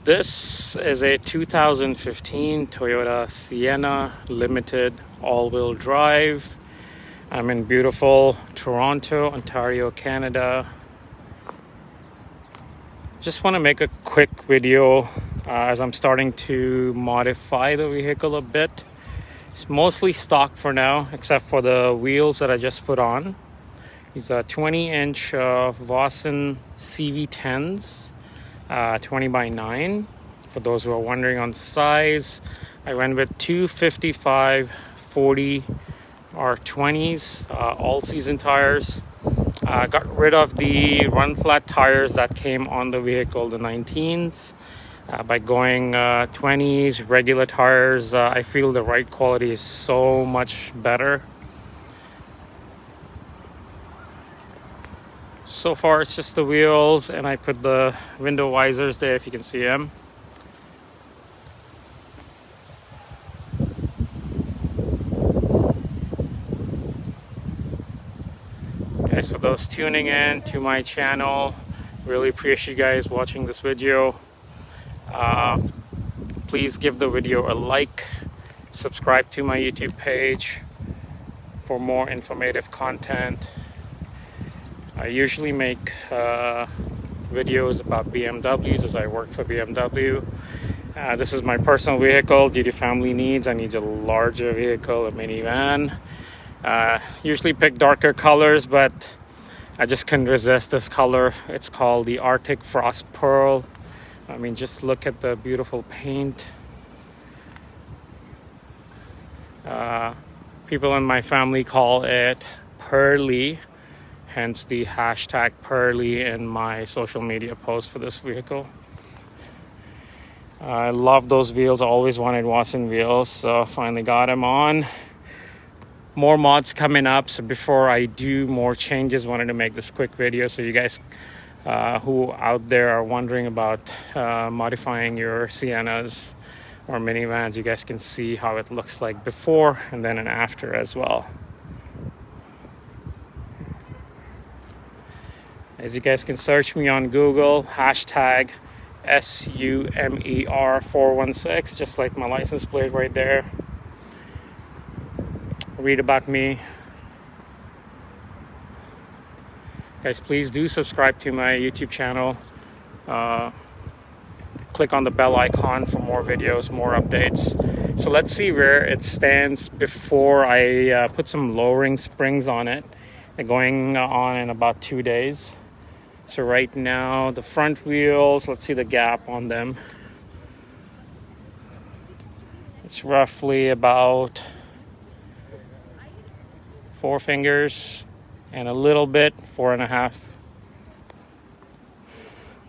This is a 2015 Toyota Sienna Limited all-wheel drive. I'm in beautiful Toronto, Ontario, Canada. Just want to make a quick video as I'm starting to modify the vehicle a bit. It's mostly stock for now, except for the wheels that I just put on. These are 20-inch Vossen CV10s. 20 by 9. For those who are wondering on size, I went with 255 40 R20s, all season tires. Got rid of the run flat tires that came on the vehicle, the 19s. By going 20s, regular tires, I feel the ride quality is so much better. So far it's just the wheels, and I put the window visors there if you can see them. Guys, for those tuning in to my channel, really appreciate you guys watching this video. Please give the video a like, subscribe to my YouTube page for more informative content. I usually make videos about BMWs as I work for BMW. This is my personal vehicle. Due to family needs, I need a larger vehicle, a minivan. Usually pick darker colors, but I just couldn't resist this color. It's called the Arctic Frost Pearl. I mean, just look at the beautiful paint. People in my family call it Pearlie. Hence the hashtag Pearlie in my social media post for this vehicle. I love those wheels. I always wanted Vossen wheels, so finally got them on. More mods coming up, so before I do more changes, wanted to make this quick video so you guys who out there are wondering about modifying your Siennas or minivans, you guys can see how it looks like before and then and after as well. As you guys can search me on Google, hashtag SUMER416, just like my license plate right there. Read about me. Guys, please do subscribe to my YouTube channel. Click on the bell icon for more videos, more updates. So let's see where it stands before I put some lowering springs on it. They're going on in about 2 days. So right now, the front wheels, let's see the gap on them. It's roughly about 4 fingers and a little bit, 4.5.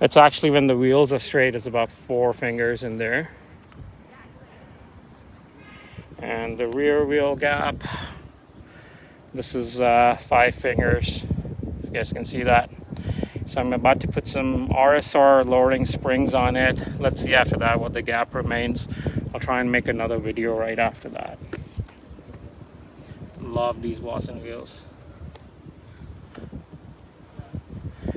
It's actually, when the wheels are straight, it's about 4 fingers in there. And the rear wheel gap, this is 5 fingers. You guys can see that. So I'm about to put some RSR lowering springs on it. Let's see after that what the gap remains. I'll try and make another video right after that. Love these Vossen wheels.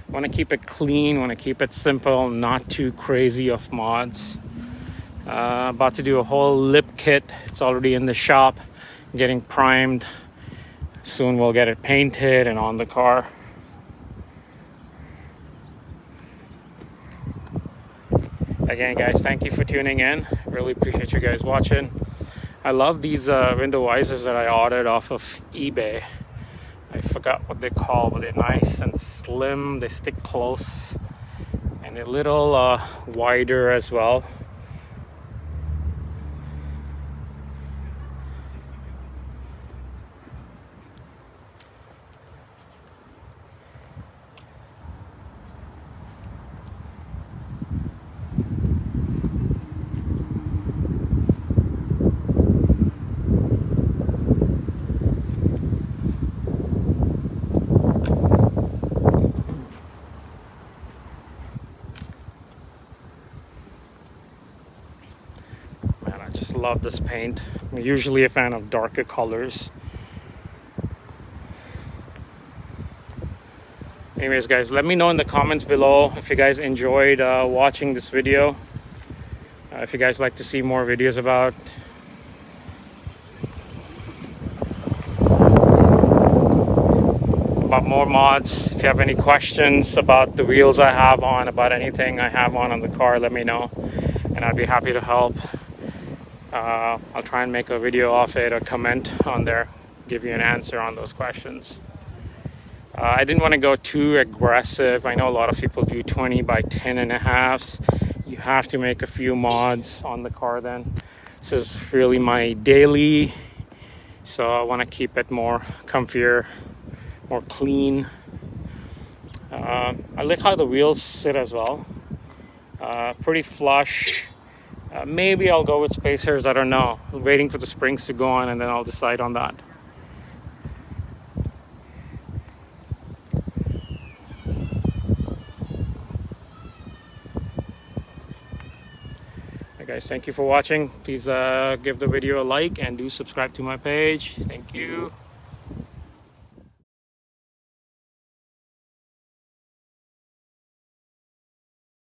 Want to keep it clean, want to keep it simple, not too crazy of mods. About to do a whole lip kit. It's already in the shop, getting primed. Soon we'll get it painted and on the car. Again, guys, thank you for tuning in. Really appreciate you guys watching. I love these window visors that I ordered off of eBay. I forgot what they're called, but they're nice and slim. They stick close and a little wider as well. Love this paint. I'm usually a fan of darker colors. Anyways, guys, let me know in the comments below if you guys enjoyed watching this video. If you guys like to see more videos about more mods, if you have any questions about the wheels I have on, about anything I have on the car, let me know and I'd be happy to help. I'll try and make a video off it or comment on there, give you an answer on those questions. I didn't want to go too aggressive. I know a lot of people do 20 by 10.5s. You have to make a few mods on the car then. This is really my daily, so I want to keep it more comfier, more clean. I like how the wheels sit as well. Pretty flush. Maybe I'll go with spacers, I don't know. I'm waiting for the springs to go on and then I'll decide on that. Hey guys, thank you for watching. Please give the video a like and do subscribe to my page. Thank you.